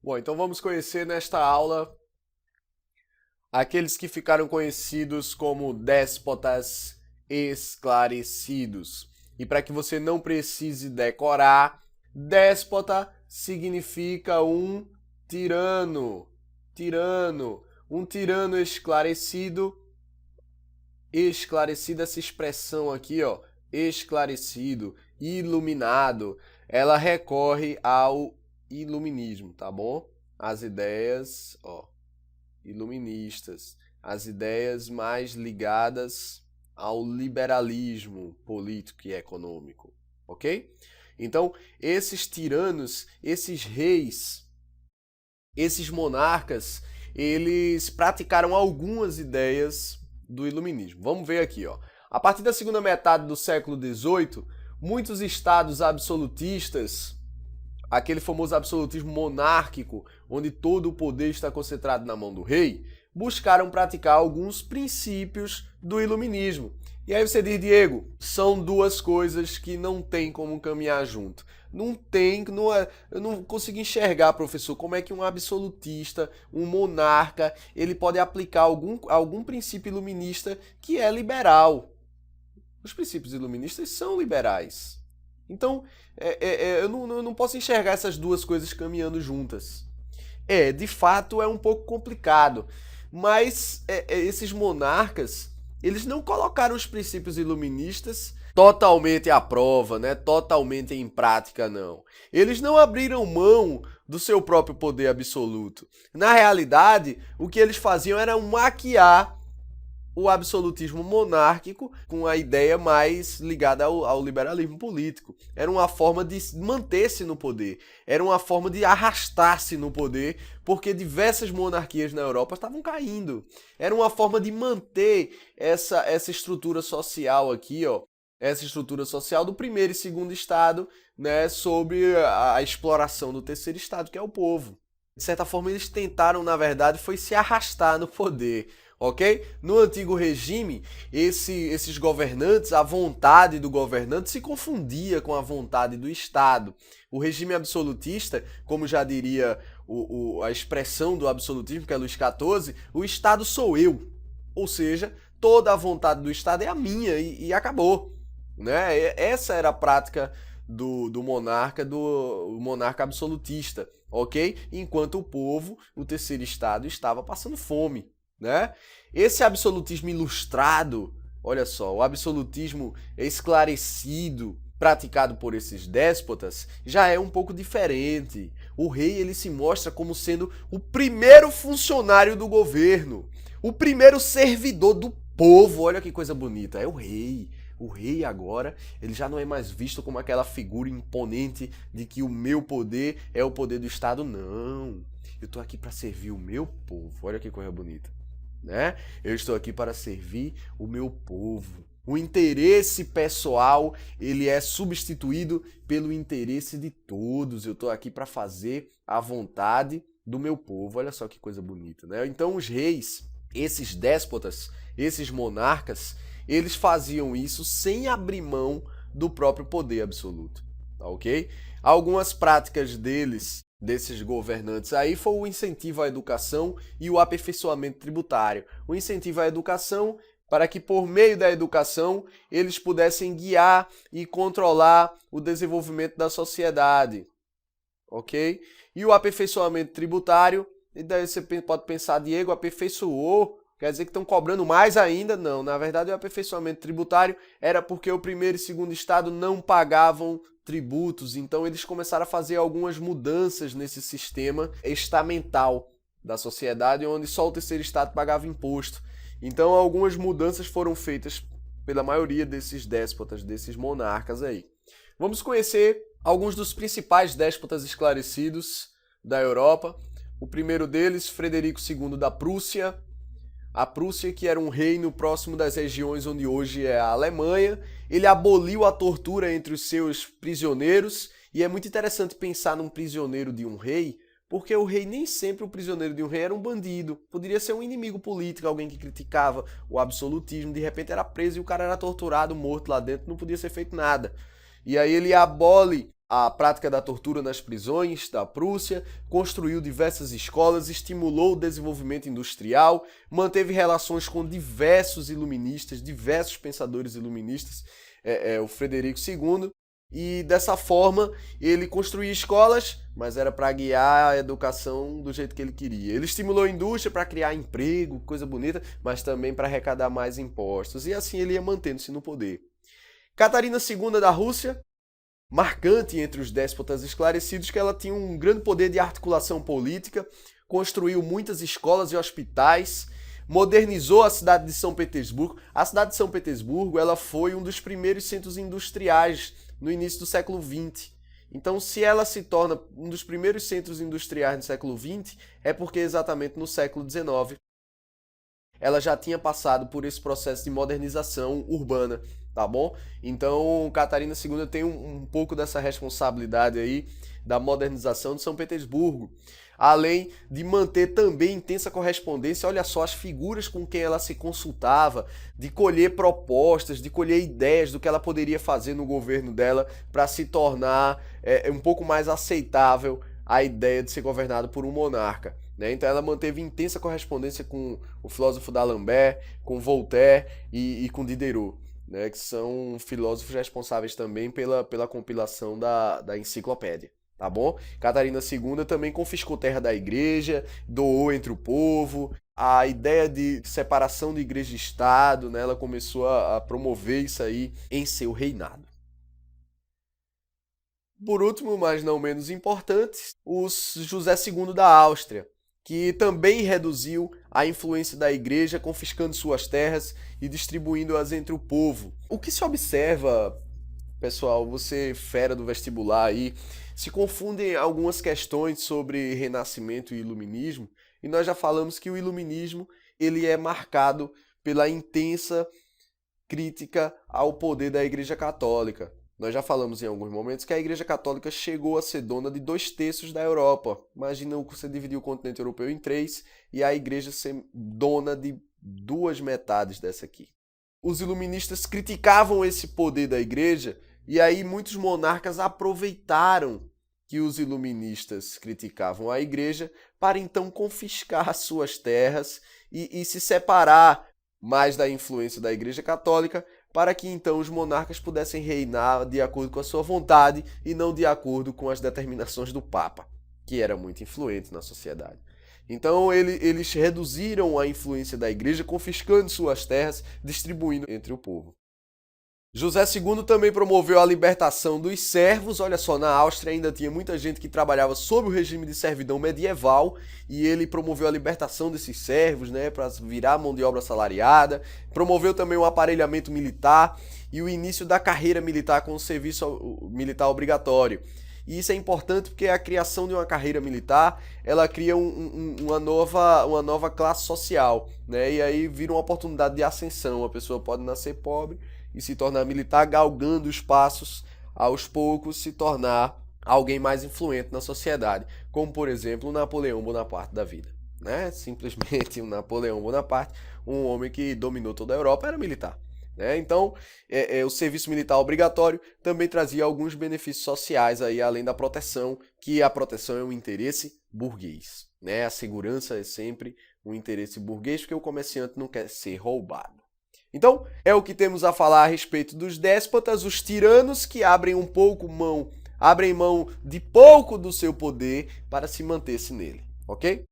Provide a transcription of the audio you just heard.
Bom, então vamos conhecer nesta aula aqueles que ficaram conhecidos como déspotas esclarecidos. E para que você não precise decorar, déspota significa um tirano. Um tirano esclarecido. Esclarecido, essa expressão aqui, ó, esclarecido, iluminado, ela recorre ao iluminismo, tá bom? As ideias, ó, iluministas, as ideias mais ligadas ao liberalismo político e econômico, ok? Então, esses tiranos, esses reis, esses monarcas, eles praticaram algumas ideias do iluminismo. Vamos ver aqui, ó. A partir da segunda metade do século XVIII, muitos estados absolutistas, aquele famoso absolutismo monárquico, onde todo o poder está concentrado na mão do rei, buscaram praticar alguns princípios do iluminismo. E aí você diz, Diego, são duas coisas que não tem como caminhar junto. Eu não consigo enxergar, professor, como é que um absolutista, um monarca, ele pode aplicar algum princípio iluminista que é liberal. Os princípios iluministas são liberais. Então, eu não posso enxergar essas duas coisas caminhando juntas. De fato, é um pouco complicado. Mas esses monarcas, eles não colocaram os princípios iluministas totalmente à prova, né? Totalmente em prática, não. Eles não abriram mão do seu próprio poder absoluto. Na realidade, o que eles faziam era maquiar o absolutismo monárquico com a ideia mais ligada ao liberalismo político. Era uma forma de manter-se no poder, era uma forma de arrastar-se no poder, porque diversas monarquias na Europa estavam caindo. Era uma forma de manter essa estrutura social aqui, ó, essa estrutura social do primeiro e segundo estado, né, sob a exploração do terceiro estado, que é o povo. De certa forma, eles tentaram, na verdade, foi se arrastar no poder. Ok? No antigo regime, esses governantes, a vontade do governante se confundia com a vontade do Estado. O regime absolutista, como já diria a expressão do absolutismo, que é Luís XIV, o Estado sou eu. Ou seja, toda a vontade do Estado é a minha e acabou. Né? Essa era a prática do monarca absolutista, ok? Enquanto o povo, o terceiro Estado, estava passando fome. Né? Esse absolutismo ilustrado, olha só, o absolutismo esclarecido praticado por esses déspotas já é um pouco diferente. O rei ele se mostra como sendo o primeiro funcionário do governo, o primeiro servidor do povo. Olha que coisa bonita, é o rei. O rei agora, ele já não é mais visto como aquela figura imponente de que o meu poder é o poder do Estado. Não, eu estou aqui para servir o meu povo. Olha que coisa bonita. Né? Eu estou aqui para servir o meu povo. O interesse pessoal, ele é substituído pelo interesse de todos. Eu estou aqui para fazer a vontade do meu povo. Olha só que coisa bonita, né? Então os reis, esses déspotas, esses monarcas, eles faziam isso sem abrir mão do próprio poder absoluto, tá ok? Algumas práticas desses governantes aí foi o incentivo à educação e o aperfeiçoamento tributário. O incentivo à educação para que por meio da educação eles pudessem guiar e controlar o desenvolvimento da sociedade, ok? E o aperfeiçoamento tributário, e daí você pode pensar, Diego, aperfeiçoou, quer dizer que estão cobrando mais ainda? Não, na verdade o aperfeiçoamento tributário era porque o primeiro e segundo estado não pagavam tributos, então eles começaram a fazer algumas mudanças nesse sistema estamental da sociedade, onde só o terceiro estado pagava imposto. Então algumas mudanças foram feitas pela maioria desses déspotas, desses monarcas aí. Vamos conhecer alguns dos principais déspotas esclarecidos da Europa. O primeiro deles, Frederico II da Prússia. A Prússia, que era um reino próximo das regiões onde hoje é a Alemanha, ele aboliu a tortura entre os seus prisioneiros, e é muito interessante pensar num prisioneiro de um rei, porque o rei nem sempre o prisioneiro de um rei era um bandido, poderia ser um inimigo político, alguém que criticava o absolutismo, de repente era preso e o cara era torturado, morto lá dentro, não podia ser feito nada. E aí ele abole a prática da tortura nas prisões da Prússia, construiu diversas escolas, estimulou o desenvolvimento industrial, manteve relações com diversos iluministas, diversos pensadores iluministas, o Frederico II, e dessa forma ele construía escolas, mas era para guiar a educação do jeito que ele queria. Ele estimulou a indústria para criar emprego, coisa bonita, mas também para arrecadar mais impostos, e assim ele ia mantendo-se no poder. Catarina II da Rússia, marcante entre os déspotas esclarecidos, que ela tinha um grande poder de articulação política, construiu muitas escolas e hospitais, modernizou a cidade de São Petersburgo. A cidade de São Petersburgo ela foi um dos primeiros centros industriais no início do século XX. Então, se ela se torna um dos primeiros centros industriais no século XX, é porque exatamente no século XIX ela já tinha passado por esse processo de modernização urbana, tá bom? Então, Catarina II tem um pouco dessa responsabilidade aí da modernização de São Petersburgo, além de manter também intensa correspondência, olha só, as figuras com quem ela se consultava, de colher propostas, de colher ideias do que ela poderia fazer no governo dela para se tornar um pouco mais aceitável a ideia de ser governado por um monarca. Então ela manteve intensa correspondência com o filósofo d'Alembert, com Voltaire e com Diderot, que são filósofos responsáveis também pela compilação da enciclopédia. Tá bom? Catarina II também confiscou terra da igreja, doou entre o povo. A ideia de separação de igreja e Estado, ela começou a promover isso aí em seu reinado. Por último, mas não menos importante, o José II da Áustria, que também reduziu a influência da igreja, confiscando suas terras e distribuindo-as entre o povo. O que se observa, pessoal, você fera do vestibular aí, se confundem algumas questões sobre Renascimento e Iluminismo, e nós já falamos que o Iluminismo ele é marcado pela intensa crítica ao poder da Igreja Católica. Nós já falamos em alguns momentos que a Igreja Católica chegou a ser dona de 2/3 da Europa. Imagina você dividir o continente europeu em 3 e a Igreja ser dona de 2/3 dessa aqui. Os iluministas criticavam esse poder da Igreja e aí muitos monarcas aproveitaram que os iluministas criticavam a Igreja para então confiscar suas terras e se separar mais da influência da Igreja Católica, para que então os monarcas pudessem reinar de acordo com a sua vontade e não de acordo com as determinações do Papa, que era muito influente na sociedade. Então eles reduziram a influência da igreja, confiscando suas terras, distribuindo entre o povo. José II também promoveu a libertação dos servos. Olha só, na Áustria ainda tinha muita gente que trabalhava sob o regime de servidão medieval e ele promoveu a libertação desses servos, para virar mão de obra assalariada. Promoveu também o aparelhamento militar e o início da carreira militar com o serviço militar obrigatório. E isso é importante porque a criação de uma carreira militar, ela cria uma nova classe social, E aí vira uma oportunidade de ascensão. A pessoa pode nascer pobre e se tornar militar, galgando os passos, aos poucos se tornar alguém mais influente na sociedade, como por exemplo o Napoleão Bonaparte da vida. Simplesmente o Napoleão Bonaparte, um homem que dominou toda a Europa, era militar. Então, o serviço militar obrigatório também trazia alguns benefícios sociais, aí, além da proteção, que a proteção é um interesse burguês. A segurança é sempre um interesse burguês, porque o comerciante não quer ser roubado. Então, é o que temos a falar a respeito dos déspotas, os tiranos que abrem mão de pouco do seu poder para se manter-se nele, ok?